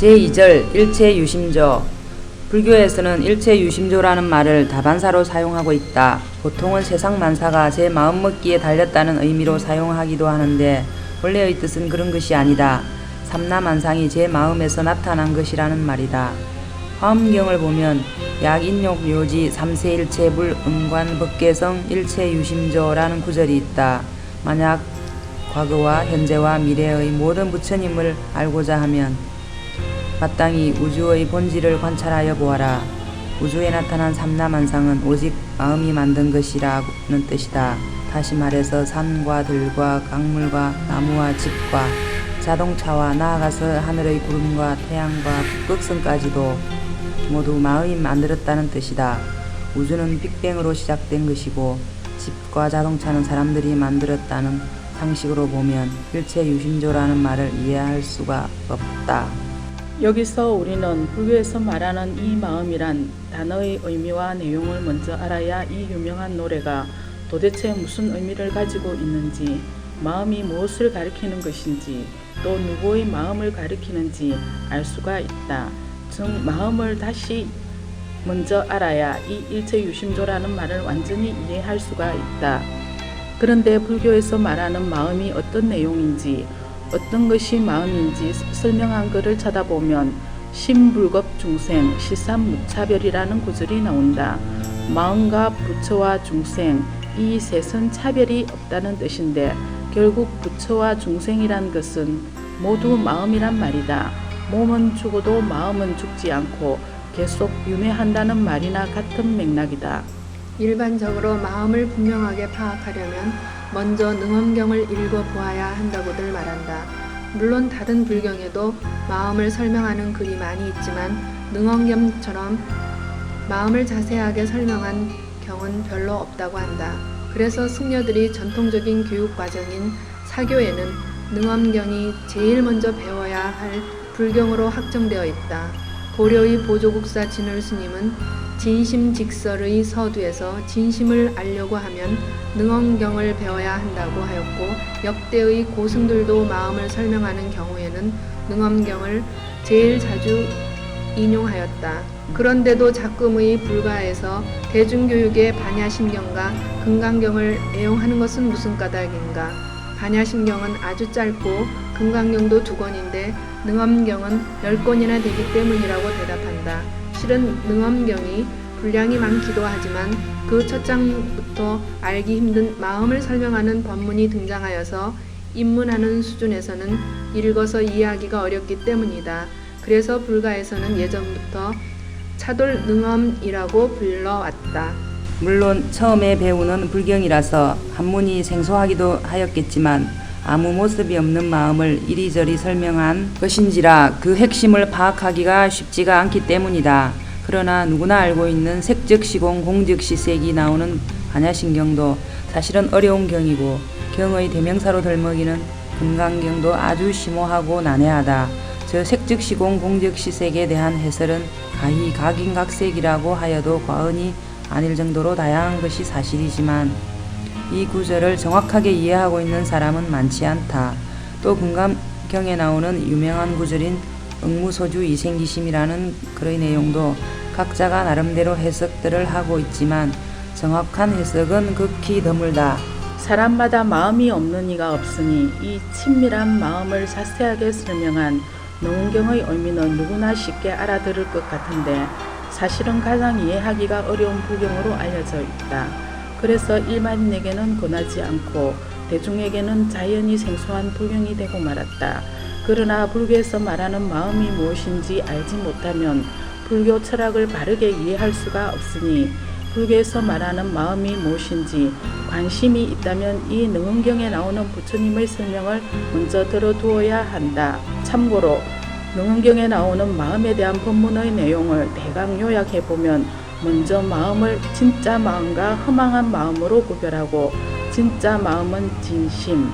제2절 일체유심조. 불교에서는 일체유심조라는 말을 다반사로 사용하고 있다. 보통은 세상 만사가 제 마음먹기에 달렸다는 의미로 사용하기도 하는데 원래의 뜻은 그런 것이 아니다. 삼라만상이 제 마음에서 나타난 것이라는 말이다. 화엄경을 보면 약인욕묘지 삼세일체불 음관 법계성 일체유심조라는 구절이 있다. 만약 과거와 현재와 미래의 모든 부처님을 알고자 하면 마땅히 우주의 본질을 관찰하여 보아라. 우주에 나타난 삼라만상은 오직 마음이 만든 것이라는 뜻이다. 다시 말해서 산과 들과 강물과 나무와 집과 자동차와 나아가서 하늘의 구름과 태양과 북극성까지도 모두 마음이 만들었다는 뜻이다. 우주는 빅뱅으로 시작된 것이고 집과 자동차는 사람들이 만들었다는 상식으로 보면 일체유심조라는 말을 이해할 수가 없다. 여기서 우리는 불교에서 말하는 이 마음이란 단어의 의미와 내용을 먼저 알아야 이 유명한 노래가 도대체 무슨 의미를 가지고 있는지, 마음이 무엇을 가리키는 것인지, 또 누구의 마음을 가리키는지 알 수가 있다. 즉 마음을 다시 먼저 알아야 이 일체유심조라는 말을 완전히 이해할 수가 있다. 그런데 불교에서 말하는 마음이 어떤 내용인지, 어떤 것이 마음인지 설명한 글을 찾아보면 심불급 중생 시삼무차별이라는 구절이 나온다. 마음과 부처와 중생 이 셋은 차별이 없다는 뜻인데 결국 부처와 중생이란 것은 모두 마음이란 말이다. 몸은 죽어도 마음은 죽지 않고 계속 윤회한다는 말이나 같은 맥락이다. 일반적으로 마음을 분명하게 파악하려면 먼저 능엄경을 읽어보아야 한다고들 말한다. 물론 다른 불경에도 마음을 설명하는 글이 많이 있지만 능엄경처럼 마음을 자세하게 설명한 경은 별로 없다고 한다. 그래서 승려들이 전통적인 교육 과정인 사교에는 능엄경이 제일 먼저 배워야 할 불경으로 확정되어 있다. 고려의 보조국사 진울스님은 진심직설의 서두에서 진심을 알려고 하면 능엄경을 배워야 한다고 하였고, 역대의 고승들도 마음을 설명하는 경우에는 능엄경을 제일 자주 인용하였다. 그런데도 작금의 불가에서 대중교육의 반야심경과 금강경을 애용하는 것은 무슨 까닭인가? 반야심경은 아주 짧고 금강경도 2권인데 능엄경은 10권이나 되기 때문이라고 대답한다. 실은 능엄경이 분량이 많기도 하지만 그 첫 장부터 알기 힘든 마음을 설명하는 법문이 등장하여서 입문하는 수준에서는 읽어서 이해하기가 어렵기 때문이다. 그래서 불가에서는 예전부터 차돌 능엄이라고 불러왔다. 물론 처음에 배우는 불경이라서 한문이 생소하기도 하였겠지만 아무 모습이 없는 마음을 이리저리 설명한 것인지라 그 핵심을 파악하기가 쉽지가 않기 때문이다. 그러나 누구나 알고 있는 색즉시공 공즉시색이 나오는 반야심경도 사실은 어려운 경이고 경의 대명사로 덜먹이는 금강경도 아주 심오하고 난해하다. 저 색즉시공 공즉시색에 대한 해설은 가히 각인각색이라고 하여도 과언이 아닐 정도로 다양한 것이 사실이지만 이 구절을 정확하게 이해하고 있는 사람은 많지 않다. 또 금강경에 나오는 유명한 구절인 응무소주 이생기심이라는 글의 내용도 각자가 나름대로 해석들을 하고 있지만 정확한 해석은 극히 드물다. 사람마다 마음이 없는 이가 없으니 이 친밀한 마음을 자세하게 설명한 능엄경의 의미는 누구나 쉽게 알아들을 것 같은데 사실은 가장 이해하기가 어려운 불경으로 알려져 있다. 그래서 일반인에게는 권하지 않고 대중에게는 자연히 생소한 불경이 되고 말았다. 그러나 불교에서 말하는 마음이 무엇인지 알지 못하면 불교 철학을 바르게 이해할 수가 없으니 불교에서 말하는 마음이 무엇인지 관심이 있다면 이 능엄경에 나오는 부처님의 설명을 먼저 들어두어야 한다. 참고로 능엄경에 나오는 마음에 대한 법문의 내용을 대강 요약해보면 먼저 마음을 진짜 마음과 허망한 마음으로 구별하고 진짜 마음은 진심,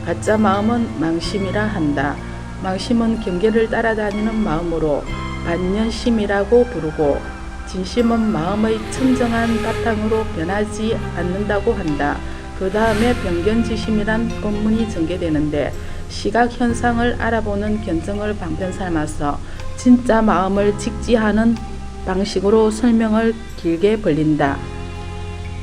가짜 마음은 망심이라 한다. 망심은 경계를 따라다니는 마음으로 반년심이라고 부르고 진심은 마음의 청정한 바탕으로 변하지 않는다고 한다. 그 다음에 변견지심이란 법문이 전개되는데 시각 현상을 알아보는 견정을 방편 삼아서 진짜 마음을 직지하는 방식으로 설명을 길게 벌린다.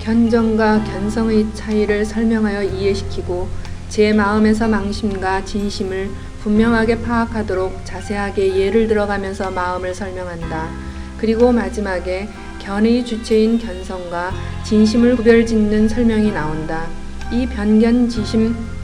견정과 견성의 차이를 설명하여 이해시키고 제 마음에서 망심과 진심을 분명하게 파악하도록 자세하게 예를 들어가면서 마음을 설명한다. 그리고 마지막에 견의 주체인 견성과 진심을 구별짓는 설명이 나온다. 이 변견지심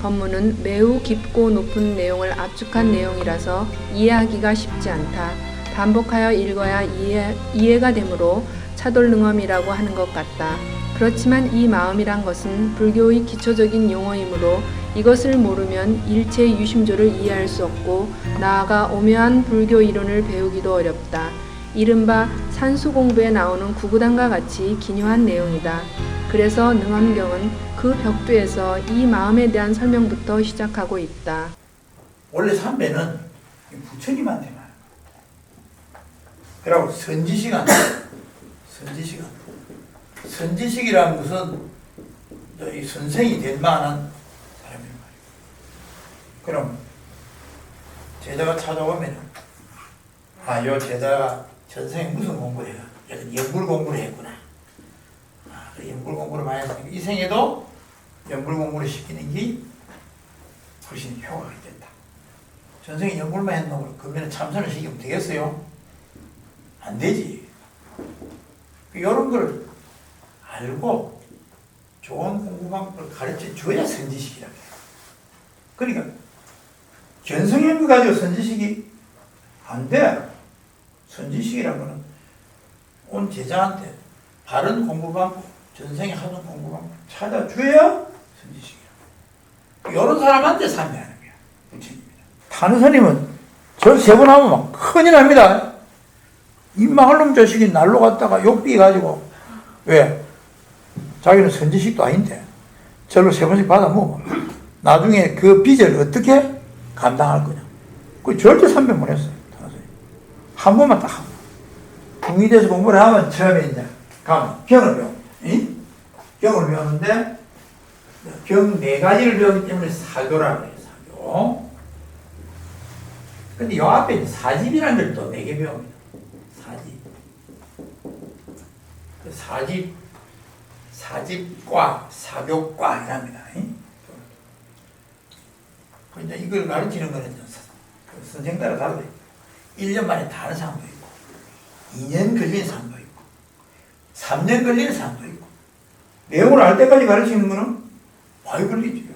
법문은 매우 깊고 높은 내용을 압축한 내용이라서 이해하기가 쉽지 않다. 반복하여 읽어야 이해가 되므로 차돌능엄이라고 하는 것 같다. 그렇지만 이 마음이란 것은 불교의 기초적인 용어이므로 이것을 모르면 일체 유심조를 이해할 수 없고 나아가 오묘한 불교 이론을 배우기도 어렵다. 이른바 산수 공부에 나오는 구구단과 같이 기묘한 내용이다. 그래서 능엄경은 그 벽두에서 이 마음에 대한 설명부터 시작하고 있다. 원래 삼배는 부처님한테만. 그리고 선지식은 선지식이라는 것은 이 선생이 될 만한 사람이 말이에요. 그럼 제자가 찾아오면 요 제자가 전생에 무슨 공부를 해요? 연불 공부를 했구나. 연불 공부를 많이 했으니까 이 생에도 연불 공부를 시키는 게 훨씬 효과가 있겠다. 전생에 연불만 했는 그러면 참선을 시키면 되겠어요? 안 되지. 이런 걸 알고 좋은 공부 방법을 가르쳐 줘야 선지식이라고 해요. 그러니까 견성형을 가지고 선지식이 안 돼. 선지식이라는 거는 온 제자한테 바른 공부 방법, 전생에 하던 공부 방법 찾아줘야 선지식이라고. 이런 사람한테 삼배하는 거야. 부처님이다. 타는 저 세 번 하면 막 큰일 납니다. 입망할 놈 자식이 날로 갔다가 욕비 가지고 왜? 자기는 선지식도 아닌데 절로 세 번씩 받아 먹어. 나중에 그 빚을 어떻게 감당할 거냐. 그 절대 삼배 못 했어요. 한 번만 딱 하고. 중위대에서 공부를 하면 처음에 이제 가면 경을 배워. 응? 경을 배우는데 경 4가지를 배우기 때문에 사교라고 해요. 사교. 근데 요 앞에 사집이라는 걸 또 4개 배웁니다. 사집과 사교과 이랍니다. 이제 이걸 가르치는 거는 선생 따라 다르다. 1년 만에 다 하는 사람도 있고, 2년 걸리는 사람도 있고, 3년 걸리는 사람도 있고, 내용을 알 때까지 가르치는 거는 많이 걸리죠.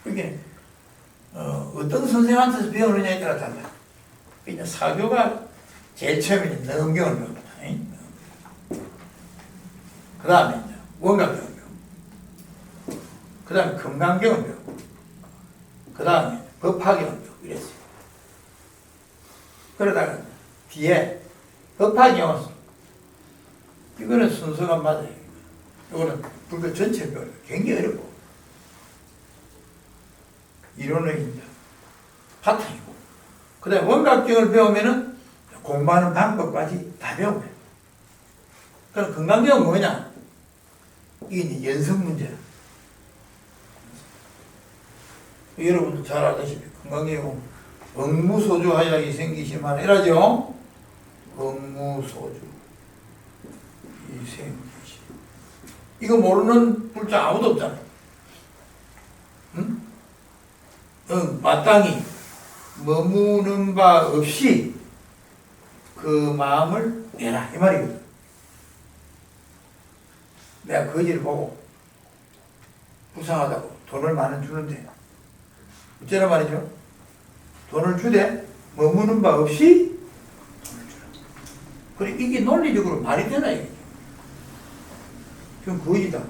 그게 어떤 선생한테서 배우느냐에 따라 달라요. 그러니까 사교가 제일 처음에는 능엄경을 배웁니다. 그 다음에 원각경을 배우고, 그 다음에 금강경을 배우고, 그 다음에 법화경을 배우고 이랬어요. 그러다가 뒤에 법화경이 왔어. 이거는 순서가 맞아요. 이거는 불교 전체를 배워요. 굉장히 어렵고. 이론은 이제 바탕이고. 그 다음에 원각경을 배우면은 공부하는 방법까지 다 배워요. 그럼 금강경은 뭐냐? 이게 이제 연습 문제야. 여러분도 잘 아다시피 금강경은 억무소주 하약이 생기시만 이라죠? 억무소주 이 생기시. 이거 모르는 불자 아무도 없잖아. 응? 마땅히 머무는 바 없이 그 마음을 내라 이 말이거든. 내가 거지를 보고 불쌍하다고 돈을 많이 주는데 어쩌란 말이죠? 돈을 주되 머무는 바 없이 돈을 주라. 그래 이게 논리적으로 말이 되나 이게? 그럼 거지다.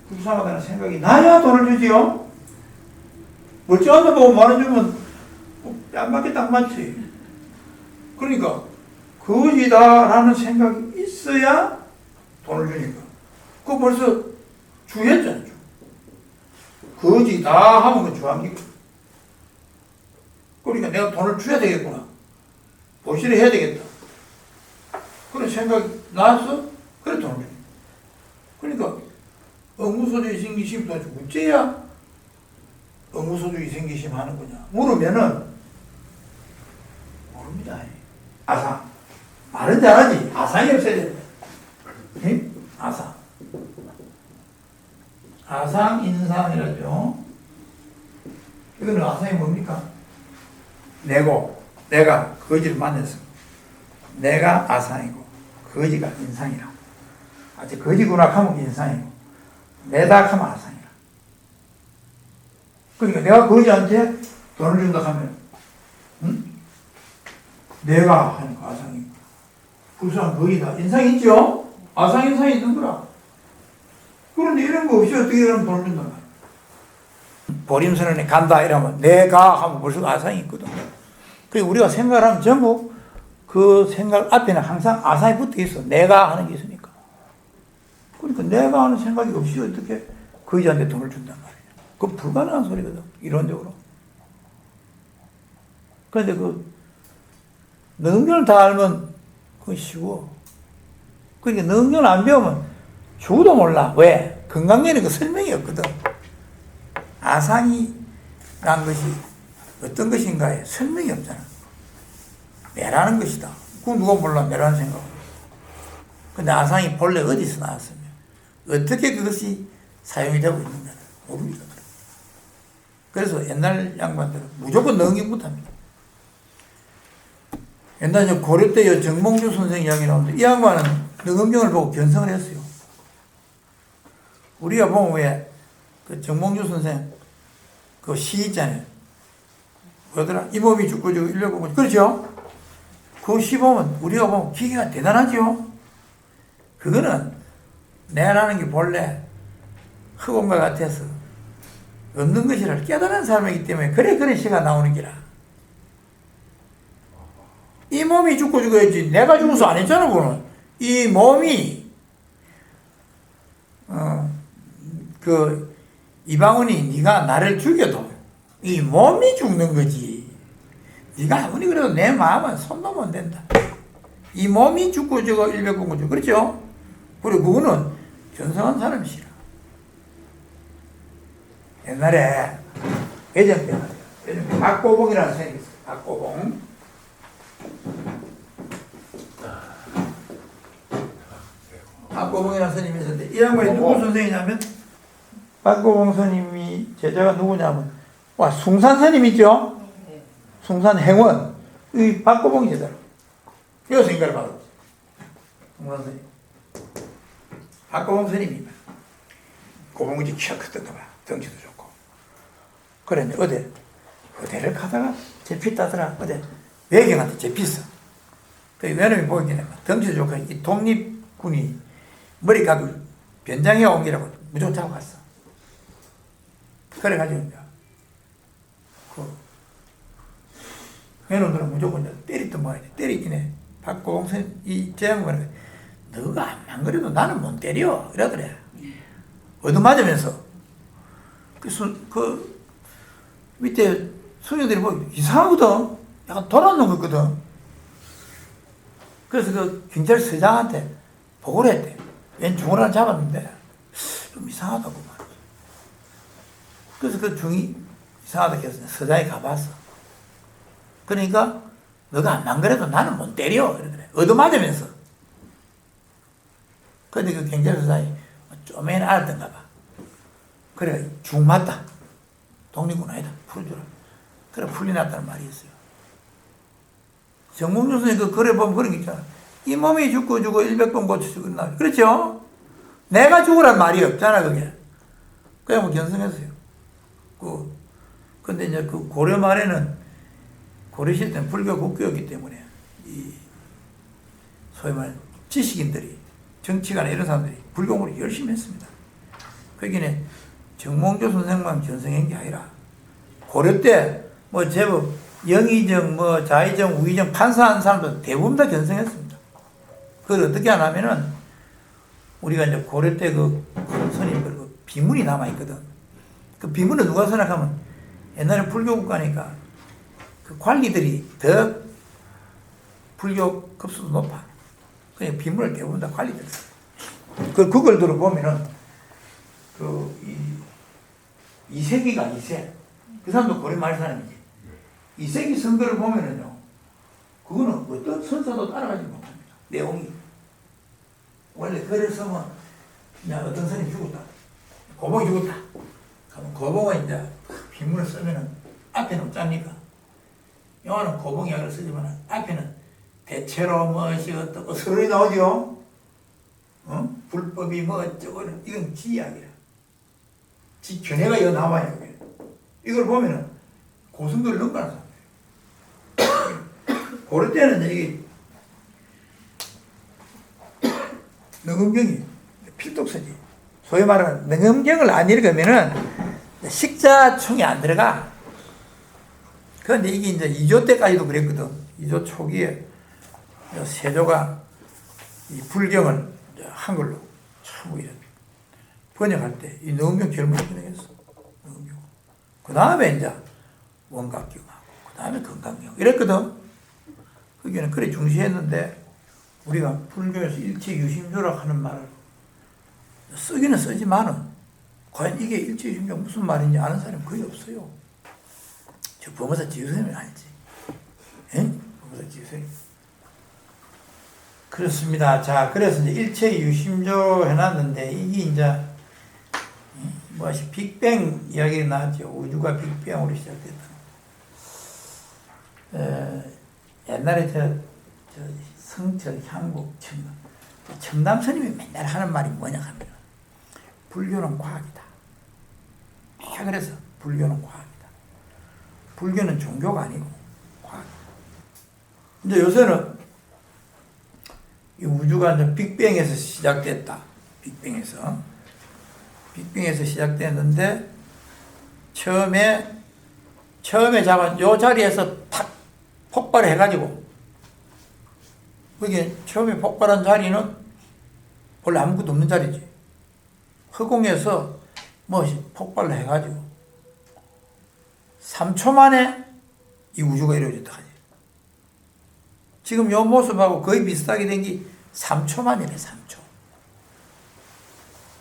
불쌍하다는 생각이 나야 돈을 주지요? 멀쩡한 데 보고 만원 주면 뺨 맞게 딱 맞지. 그러니까 거지다라는 생각이 있어야 돈을 주니까. 그거 벌써 주했잖아. 거지다 하면 그 주합니까? 그러니까 내가 돈을 줘야 되겠구나. 보시를 해야 되겠다. 그런 생각이 나왔어? 그래 돈을 줘. 그러니까 억무소주 이생기심 돈 주고 어째야 억무소주 이생기심 하는 거냐 물으면은 말은 잘하지. 아상이 없어야 된다. 응? 아상. 아상인상이라죠. 이거는 아상이 뭡니까? 내가 거지를 만났어. 내가 아상이고 거지가 인상이라. 아직 거지구나 하면 인상이고 내다 하면 아상이라. 그러니까 내가 거지한테 돈을 준다 하면 응? 내가 하는 거 아상이고 그 사람 거지다. 인상이 있죠? 아상 인상이 있는 거라. 그런데 이런 거 없이 어떻게 그럼 돈을 준단 말이야. 보림선언에 간다 이러면 내가 하면 벌써 아상이 있거든. 그리고 우리가 생각을 하면 전부 그 생각 앞에는 항상 아상이 붙어 있어. 내가 하는 게 있으니까. 그러니까 내가 하는 생각이 없이 어떻게 거지한테 돈을 준단 말이야. 그건 불가능한 소리거든. 이론적으로. 그런데 능력을 다 알면 그건 쉬워. 그러니까 능력을 안 배우면 죽어도 몰라. 왜? 건강에는 그 설명이 없거든. 아상이란 것이 어떤 것인가에 설명이 없잖아. 매라는 것이다. 그건 누가 몰라, 매라는 생각. 근데 아상이 본래 어디서 나왔으며, 어떻게 그것이 사용이 되고 있는가 모릅니다. 그래서 옛날 양반들은 무조건 능경 못합니다. 옛날 고려 때 정몽주 선생 이야기 나오는데, 이 양반은 능경을 보고 견성을 했어요. 우리가 보면 왜, 그 정몽주 선생, 그 시 있잖아요. 뭐더라? 이 몸이 죽고 일려보고, 그렇죠? 그 시 보면, 우리가 보면 기계가 대단하죠? 그거는 내라는 게 본래 흑온과 같아서 없는 것이라 깨달은 사람이기 때문에 그런 시가 나오는 기라. 이 몸이 죽고 죽어야지. 내가 죽어서 안 했잖아, 그거는. 이 몸이, 이방원이 네가 나를 죽여도 이 몸이 죽는 거지. 네가 아무리 그래도 내 마음은 손 놓으면 안 된다. 이 몸이 죽고 저거 일백공 거죠. 그렇죠? 그리고 그거는 견성한 사람이시라. 옛날에 예전 때 말이야. 박고봉이라는 선생님이 있어요. 박고봉. 박고봉이라는 선생님이 있었는데 이 양반이 누구 선생이냐면 박고봉 선생님이 제자가 누구냐면 숭산 선생님이죠. 숭산 행원 이 박고봉 제자로 여기서 인가를 받았지. 숭산 선생님 박고봉 선생님이 고봉이 키가 크던가 봐. 덩치도 좋고 그랬는데 어디를 가다가 잡혔다더라. 어디 외경한테 잡혔어. 그 외놈이 보이긴 해. 덩치도 좋고 이 독립군이 머리카락 변장해 온 기라고 무조건 잡고 갔어. 그래가지고 이제 외놈들은 무조건 이제 때리던 모양이야. 때리긴 해. 박고봉선 이 제양반은 너가 안 그래도 나는 못 때려 이러더래. 얻어맞으면서 그 밑에 소녀들이 뭐 이상하거든. 약간 돌아놓은 거 있거든. 그래서 그 경찰서장한테 보고를 했대. 웬 중을 잡았는데 좀 이상하다고 말이야. 그래서 그 중이 이상하다고 해서 서장이 가봤어. 그러니까 너가 안 그래도 나는 못 때려 이러더래. 얻어맞으면서. 근데 그 경찰서장이 좀엔 알았던가 봐. 그래 중 맞다. 독립군 아니다. 풀어주라. 그래 풀려났다는 말이 있어요. 정몽준 선생님 그 글에 보면 그런 게 있잖아. 이 몸이 죽고 100번 고쳐 죽었나. 그렇죠? 내가 죽으란 말이 없잖아, 그게. 그냥 뭐 견성했어요. 근데 이제 그 고려 말에는, 고려 시대 때는 불교 국교였기 때문에, 소위 말해, 지식인들이, 정치가나 이런 사람들이 불교 공부를 열심히 했습니다. 그러기에 정몽조 선생만 견성한 게 아니라, 고려 때, 뭐 제법, 영의정, 뭐 자의정, 우의정, 판사한 사람들 대부분 다 견성했습니다. 그걸 어떻게 하냐면은 우리가 이제 고려 때 그 스님들 그 비문이 남아있거든. 그 비문을 누가 생각하면 옛날에 불교 국가니까 그 관리들이 더 불교 급수도 높아. 그냥 비문을 대부분 다 관리들 써. 그걸 들어보면은 이세기가 이세. 그 사람도 고려 말 사람이지. 이세기 선거를 보면은요, 그거는 어떤 선사도 따라가지 못합니다. 내용이. 원래 글을 쓰면 그냥 어떤 사람이 죽었다. 고봉이 죽었다. 그러면 고봉은 이제 빈문을 쓰면은 앞에는 짭니까? 영화는 고봉 이야기를 쓰지만 앞에는 대체로 무엇이 어떻고 서론이 나오죠. 불법이 뭐 어쩌고 이건 지 이야기야. 지 견해가 이거 나와요. 이걸 보면은 고승도를 넘어가는 사람. 그럴 때는 이게 능음경이 필독서지. 소위 말하는 능음경을 안 읽으면은 식자충이 안 들어가. 그런데 이게 이제 2조 때까지도 그랬거든. 2조 초기에 세조가 이 불경을 한글로 처음 번역할 때 이 능음경 제일 먼저 번역했어. 능음경. 그 다음에 이제 원각경하고 그 다음에 건강경 이랬거든. 거기는 그래 중시했는데 우리가 불교에서 일체유심조라고 하는 말을 쓰기는 쓰지만은 과연 이게 일체유심조 무슨 말인지 아는 사람이 거의 없어요. 저 범어사 지유선생님은 알지. 예? 범어사 지유선생님. 그렇습니다. 자, 그래서 이제 일체유심조 해놨는데 이게 이제 무엇이 빅뱅 이야기가 나왔죠. 우주가 빅뱅으로 시작됐다. 옛날에 성철, 향국, 청담 스님이 맨날 하는 말이 뭐냐 하면 불교는 과학이다. 그래서 불교는 과학이다. 불교는 종교가 아니고 과학이다. 근데 요새는 이 우주가 이제 빅뱅에서 시작됐다. 빅뱅에서 시작됐는데 처음에 잡은 요 자리에서 탁 폭발을 해가지고 그게 처음에 폭발한 자리는 원래 아무것도 없는 자리지. 허공에서 뭐 폭발을 해가지고 3초 만에 이 우주가 이루어졌다 하지. 지금 요 모습하고 거의 비슷하게 된 게 3초 만이네. 3초.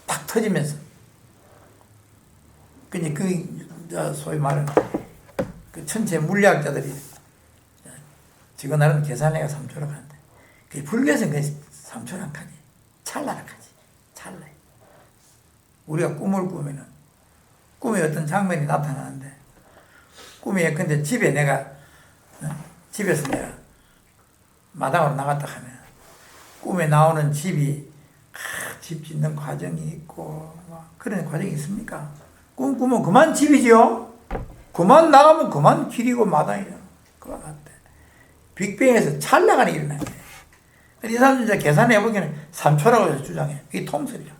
탁 터지면서. 근데 소위 말하는 그 천체 물리학자들이 지금 나름 계산해가 3초라고 하는데 그 불교에서는 그 3초란 하지. 찰나란 하지. 찰나요. 우리가 꿈을 꾸면은 꿈에 어떤 장면이 나타나는데 꿈에 근데 집에 집에서 내가 마당으로 나갔다 하면 꿈에 나오는 집이 집 짓는 과정이 있고 그런 과정이 있습니까? 꿈 꾸면 그만 집이죠. 그만 나가면 그만 길이고 마당이죠. 그와 같대. 빅뱅에서 찰나간에 일어난 거예요. 이 사람들 이제 계산해 보기에는 3초라고 해서 주장해. 이게 통설이죠.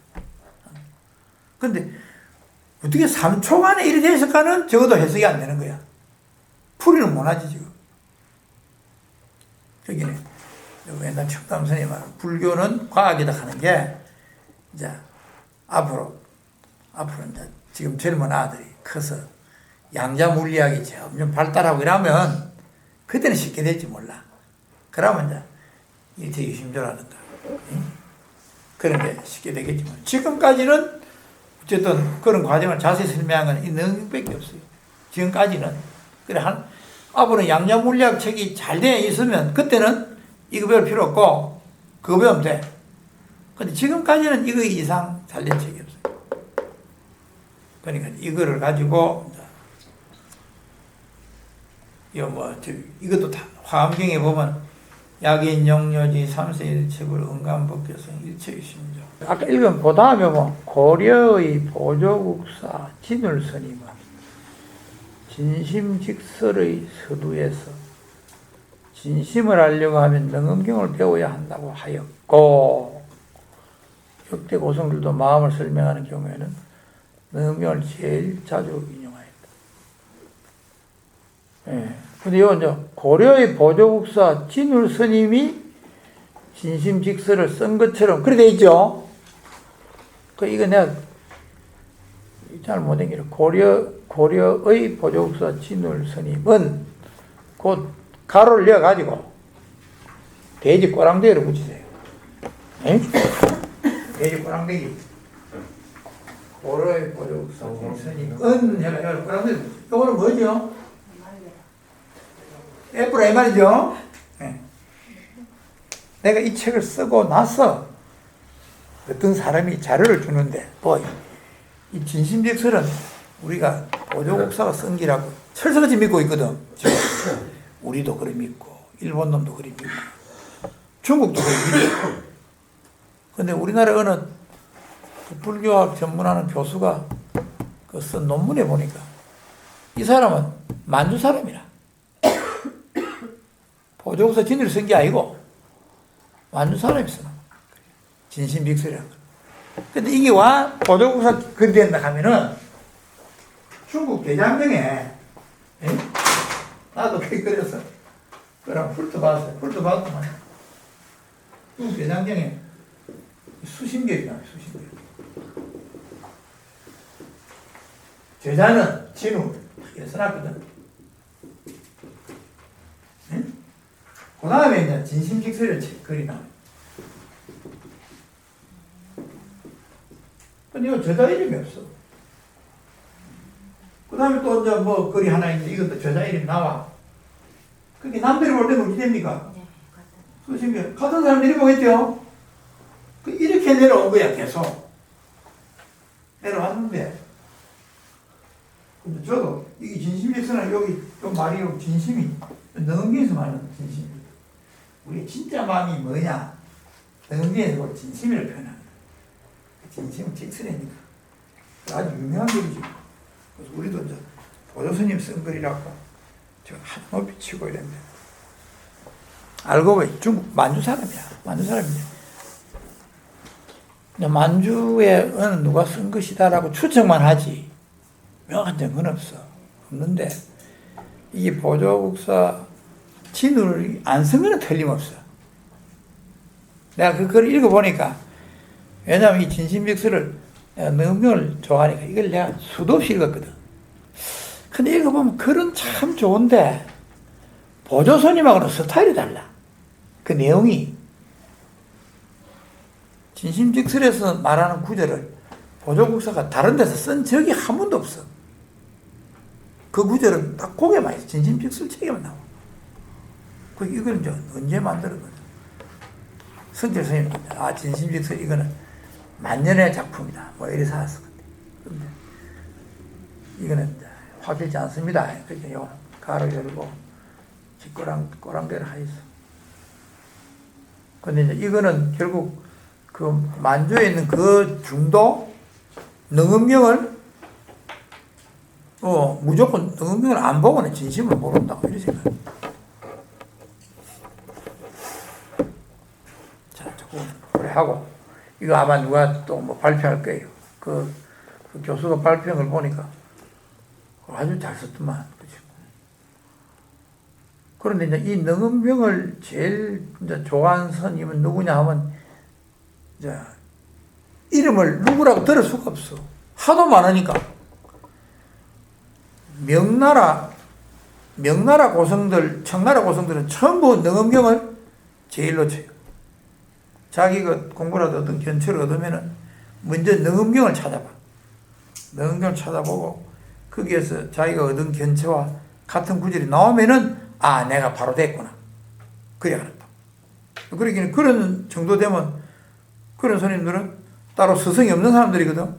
근데 어떻게 3초 만에 이리 됐을까는 적어도 해석이 안 되는 거야. 풀이는 못하지 지금. 여기는 옛날 청담 스님이 말하는 불교는 과학이다 하는 게 이제 앞으로 이제 지금 젊은 아들이 커서 양자 물리학이 점점 발달하고 이러면 그때는 쉽게 될지 몰라. 그러면 이제 일체유심조라든가 그런 게 쉽게 되겠지만 지금까지는 어쨌든 그런 과정을 자세히 설명한 건 이 능력밖에 없어요. 지금까지는. 그래 앞으로 양자 물리학 책이 잘 되어 있으면 그때는 이거 배울 필요 없고 그거 배우면 돼. 근데 지금까지는 이거 이상 잘 된 책이 없어요. 그러니까 이거를 가지고 이것도 다 화엄경에 보면 약인 영료지 삼세일체불 은감법교성 일체유심조. 아까 읽은 그 다음에 고려의 보조국사 진울스님은 진심직설의 서두에서 진심을 알려고 하면 능음경을 배워야 한다고 하였고 역대 고성들도 마음을 설명하는 경우에는 능음경을 제일 자주 인용하였다. 근데 이거 이제 고려의 보조국사 진울 스님이 진심직설을 쓴 것처럼 그래 돼 있죠. 이거 내가 잘 못한 게 고려의 보조국사 진울 스님은 곧 가로를 이어가지고 돼지 꼬랑대기를 붙이세요. 돼지 꼬랑대기. 고려의 보조국사 진울 스님은 해가 꼬랑대기. 이거는 뭐죠? F로 M 말이죠. 내가 이 책을 쓰고 나서 어떤 사람이 자료를 주는데 이 진심백설은 우리가 보조국사가 쓴 기라고 철석같이 믿고 있거든. 우리도 그리 믿고 일본 놈도 그리 믿고 중국도 그리 믿고. 근데 우리나라 어느 불교학 전문하는 교수가 그 쓴 논문에 보니까 이 사람은 만주 사람이라. 보조국사 진리를 쓴 게 아니고 만주 사람이 쓰는 거야. 진심백설이라는 거. 근데 이게 와 보조국사 근대한다 하면은 중국 대장경에 나도 그게 그렸어. 그럼 훑어봤어요. 훑어봤더만 중국 대장경에 수신경이 나와요. 수신경. 제자는 진우 이렇게 써놨거든. 응? 그 다음에 이제 진심직설을 글이 나와요. 근데 이거 저자 이름이 없어. 그 다음에 또 이제 뭐 글이 하나 있는데 이것도 저자 이름이 나와. 그게 남들이 볼 때는 어떻게 됩니까? 수신경. 같은 사람 내려보겠죠? 이렇게 내려온 거야, 계속. 내려왔는데. 근데 저도, 이게 진심에서는 여기 좀 말이 진심이, 능계에서 말하는 진심. 우리 진짜 마음이 뭐냐? 능계에서 볼 진심을 표현하는 거야. 진심은 직설이니까. 아주 유명한 글이지. 그래서 우리도 이제 보조스님 쓴 글이라고 저 한높이 치고 이랬는데. 알고 보니 중국 만주 사람이야. 만주 사람이야. 만주에 어느 누가 쓴 것이다라고 추측만 하지 명확한 증거는 없는데 이게 보조국사 진우를 안 쓴 거는 틀림없어. 내가 그 글을 읽어보니까 왜냐하면 이 진심백설을 내가 능명을 좋아하니까 이걸 내가 수도 없이 읽었거든. 근데 읽어보면 글은 참 좋은데 보조스님하고는 스타일이 달라. 그 내용이 진심직설에서 말하는 구절을 보조국사가 다른 데서 쓴 적이 한 번도 없어. 그 구절은 딱 거기에만 있어. 진심직설 책에만 나와. 이걸 이제 언제 만들었거든. 성철 스님, 진심직설 이거는 만년의 작품이다. 뭐 이래 사왔을 건데. 근데 이거는 확실치 않습니다. 그렇게 요 가로 열고 꼬랑대로 하였어. 근데 이제 이거는 결국 그 만주에 있는 그 중도 능음경을 무조건 능음경을 안 보고는 진심을 모른다고 이렇게 생각해요. 자, 조금 그래 하고 이거 아마 누가 또 뭐 발표할 거예요. 그 교수가 발표한 걸 보니까 아주 잘 썼더만. 그런데 이제 이 능음병을 제일 이제 좋아하는 스님은 누구냐 하면 이제 이름을 누구라고 들을 수가 없어. 하도 많으니까. 명나라 고성들, 청나라 고성들은 전부 능음경을 제일로 쳐요. 자기가 공부라도 어떤 견처를 얻으면은 먼저 능음경을 찾아봐. 능음경을 찾아보고 거기에서 자기가 얻은 견처와 같은 구절이 나오면은 내가 바로 됐구나. 그래야 한다. 그러기는 그런 정도 되면 그런 스님들은 따로 스승이 없는 사람들이거든.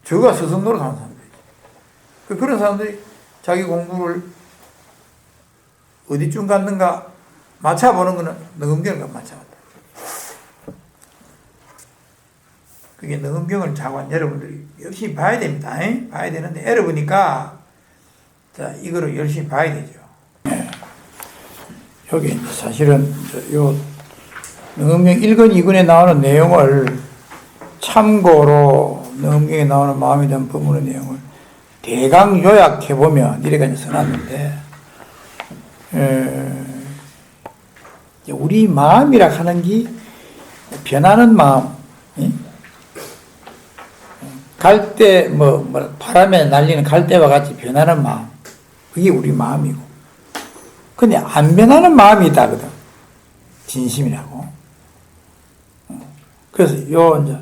저가 스승 노릇하는 사람들이지. 그런 사람들이 자기 공부를 어디쯤 갔는가 맞춰보는 거는 능음경과 맞춰봤다. 그게 능음경을 자관 여러분들이 열심히 봐야 됩니다. 봐야 되는데 여러분이니까 자 이거를 열심히 봐야 되죠. 여기 사실은 요 능음경 1권 2권에 나오는 내용을 참고로 능음경에 나오는 마음에 대한 법문의 내용을 대강 요약해보면 이렇게 써놨는데 우리 마음이라 하는 게 변하는 마음 갈대 바람에 날리는 갈대와 같이 변하는 마음 그게 우리 마음이고 근데 안 변하는 마음이 있다거든 진심이라고 그래서 요 이제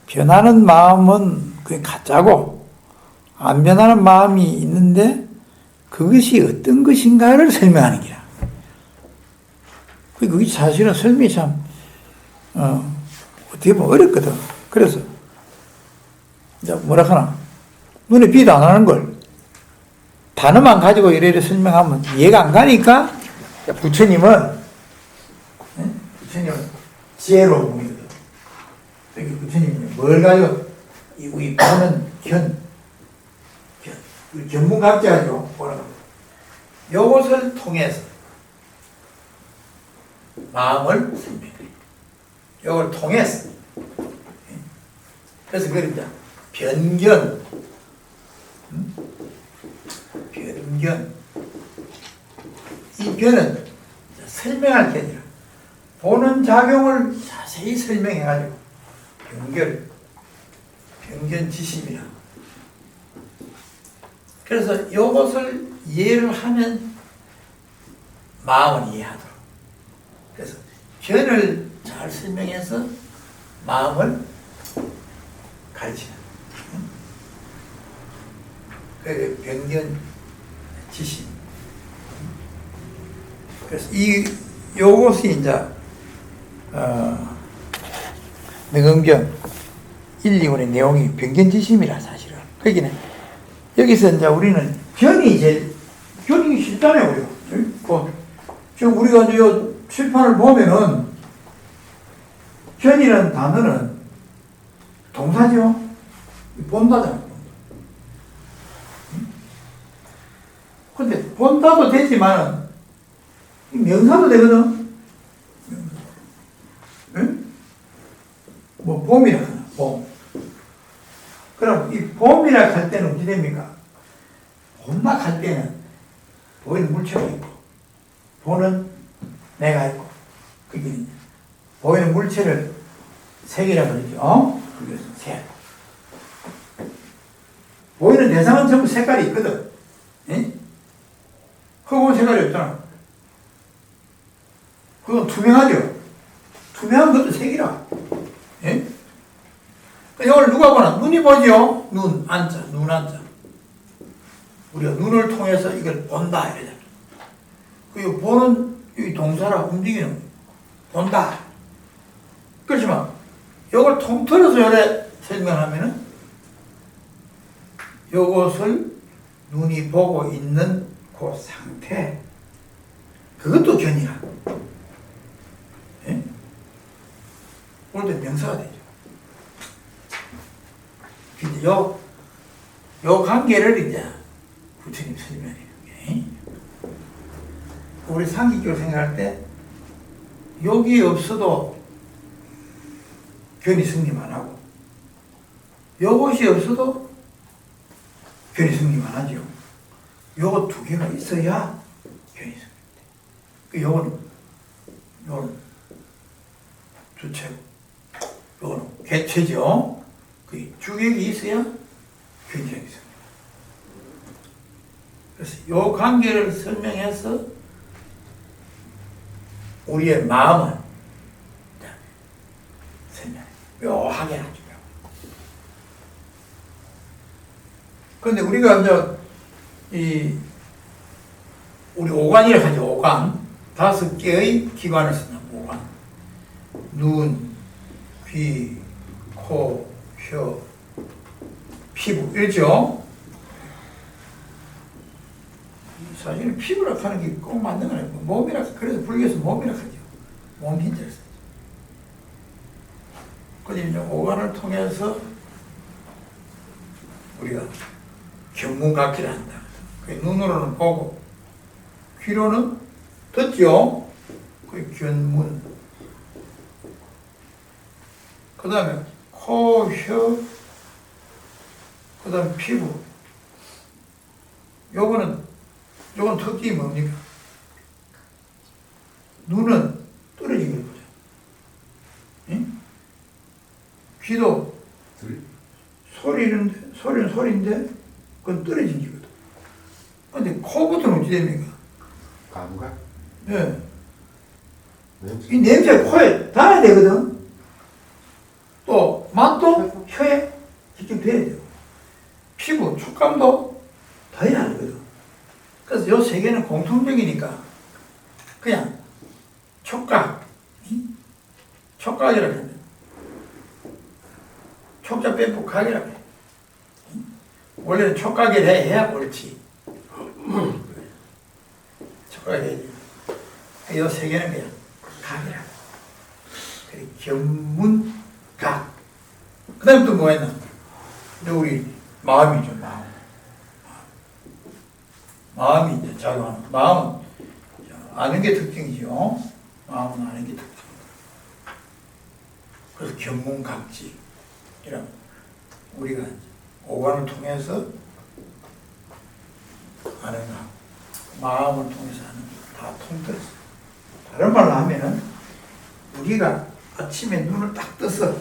변하는 마음은 그게 가짜고 안 변하는 마음이 있는데 그것이 어떤 것인가를 설명하는 거야. 그게 사실은 설명이 참, 어떻게 보면 어렵거든. 그래서, 이제 뭐라 하나, 눈에 비도 안 하는 걸 단어만 가지고 이래서 설명하면 이해가 안 가니까 부처님은 지혜로운 분이거든. 그러니까 부처님이 뭘 가지고 우리 보는 우리 견문각자죠. 뭐라고? 요것을 통해서 마음을 설명해. 요걸 통해서. 그래서 그걸 이제 변견, 변견. 이 변은 설명할 게 아니라 보는 작용을 자세히 설명해가지고 변견지심이라. 그래서 이것을 이해를 하면 마음을 이해하도록. 그래서 변을 잘 설명해서 마음을 가르치는. 그게 변견지심. 그래서 요것이 이제 명언경 1, 2권의 내용이 변견지심이라 사실은. 거기는 여기서 이제 우리는 견이 제일 견이 쉽잖아요, 우리가. 지금 우리가 이제 요 칠판을 보면은 견이라는 단어는 동사죠. 본다잖아. 근데 본다도 되지만은 명사도 되거든. 응? 뭐 봄이라 하나, 봄. 그럼 이 봄이라 할 때는 어떻게 됩니까? 봄막 할 때는 보이는 물체가 있고, 보는 내가 있고, 그게 보이는 물체를 색이라고 그러죠. 그게 색. 보이는 대상은 전부 색깔이 있거든. 예? 흙은 색깔이 없잖아. 그건 투명하죠. 투명한 것도 색이라. 예? 이걸 누가 보나? 눈이 보죠? 눈, 안자, 눈, 안자. 우리가 눈을 통해서 이걸 본다, 이러잖아. 그 보는 이 동사라 움직이는 본다. 그렇지만, 이걸 통틀어서 요래 설명하면은, 요것을 눈이 보고 있는 그 상태, 그것도 견이라. 예? 그럴 때 명사가 되죠. 근데 요 관계를 이제 부처님 설명해요. 예? 우리 상기적으로 생각할 때, 여기 없어도 견이 승림 안 하고, 요것이 없어도 견이 승림 안 하죠. 요거 두 개가 있어야 견이 승림 돼. 요거는 주체고, 요거는 개체죠. 그 주객이 있어야 견이 있습니다. 그래서 요 관계를 설명해서 우리의 마음을 설명해. 묘하게 하죠. 그런데 우리가 이제 우리 오관이라고 하죠. 오관. 5개의 기관을 쓰는 오관. 눈, 귀, 코, 혀, 피부. 이렇죠? 사실은 피부라 하는 게 꼭 맞는 건 아니고, 몸이라, 그래서 불교에서 몸이라 하죠. 몸 힌트를 쓰죠. 근데 이제 오관을 통해서 우리가 견문각기를 한다. 눈으로는 보고, 귀로는 듣죠? 그 견문. 그 다음에 코, 혀, 그 다음에 피부. 요건 특징이 뭡니까? 눈은 떨어진 걸 보죠. 응? 귀도 소리는 소리인데 그건 떨어진 거거든. 근데 코부터는 어찌 됩니까? 감각? 네. 이 냄새가 코에 닿아야 되거든. 또 맛도 혀에 직접 돼야 돼요. 피부, 촉감도 닿아야 하거든. 그래서 요 세 개는 공통적이니까 그냥 촉감, 촉각이라고 합니다. 촉자 빼북하기라고 해요. 원래는 촉각을 해야 옳지. 촉각을 해야지. 이 세 개는 그냥 각이라고. 그래, 견문각. 그 다음에 또 뭐 했나? 우리 마음이죠, 마음. 마음이 이제 작용하는, 마음은 아는 게 특징이죠. 마음은 아는 게 특징. 그래서 견문각지. 이런, 우리가 오감을 통해서 아는 각, 마음을 통해서 아는 다 통틀었어. 다른 말로 하면은, 우리가 아침에 눈을 딱 떠서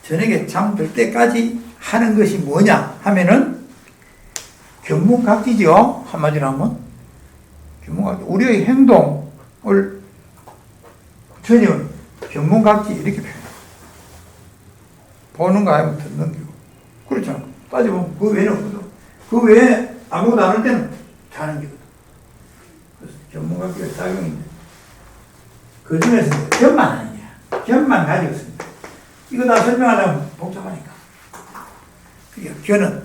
저녁에 잠들 때까지 하는 것이 뭐냐 하면은 견문각지죠. 한마디로 하면 견문각지. 우리의 행동을 전혀 견문각지 이렇게 표현해요. 보는 거 아니면 듣는 거고. 그렇잖아. 따져보면 그 외에는 없거든. 그 외에 아무것도 안 할 때는 자는 거거든. 그래서 견문각지가 작용인데 그 중에서 견만 아니냐. 견만 가지고 있습니다. 이거 다 설명하려면 복잡하니까. 그러니까 견은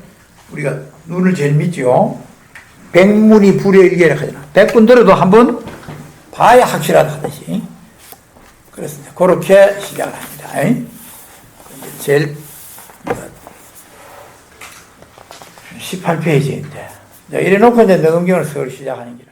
우리가 눈을 제일 믿죠. 백문이 불여일견이라고 하잖아. 100분 들어도 한번 봐야 확실하다 하듯이. 그래서 그렇게 시작을 합니다. 제일 18페이지인데 이래 놓고 이제 능음경을 서울 시작하는 거라.